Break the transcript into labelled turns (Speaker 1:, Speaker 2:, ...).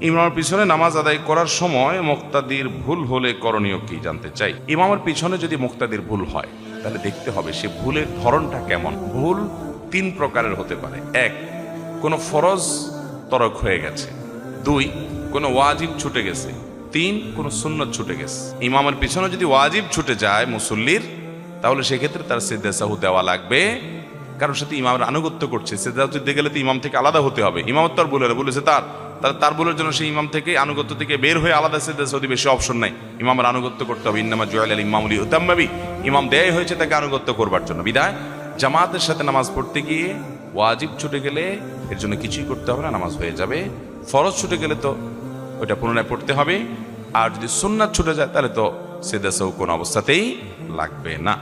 Speaker 1: ইমামের পিছনে নামাজ আদায় করার সময় মুক্তাদির ভুল হলে করণীয় কি জানতে চাই। ইমামের পিছনে যদি মুক্তাদির ভুল হয় তাহলে দেখতে হবে সে ভুলের ধরনটা কেমন। ভুল তিন প্রকারের হতে পারে। এক, কোনো ফরজ তরক হয়ে গেছে। দুই, কোনো ওয়াজিব ছুটে গেছে। তিন, কোনো সুন্নত ছুটে গেছে। ইমামের পিছনে যদি ওয়াজিব ছুটে যায় মুসল্লির, তাহলে সেক্ষেত্রে তার সিজদা সাহু দেওয়া লাগবে, কারণ সে তো ইমামের আনুগত্য করছে। সিজদা দিতে গেলে তো ইমাম থেকে আলাদা হতে হবে। ইমামত তার বলেছে তার ভুলের জন্য সেই ইমাম থেকে আনুগত্য থেকে বের হয়ে আলাদা সিজদা সাহু দিবে, সে অপশন নাই। ইমামের আনুগত্য করতে হবে। ইন্নামা জুইলাল ইমামু লিইউতাম্মা বিহি, ইমাম দেয় হয়েছে তাকে আনুগত্য করবার জন্য। বিধায় জামাতের সাথে নামাজ পড়তে গিয়ে ওয়াজিব ছুটে গেলে এর জন্য কিছুই করতে হবে না, নামাজ হয়ে যাবে। ফরজ ছুটে গেলে তো ওইটা পুনরায় পড়তে হবে। আর যদি সুন্নাত ছুটে যায় তাহলে তো সিজদা সাহু কোনো অবস্থাতেই লাগবে না।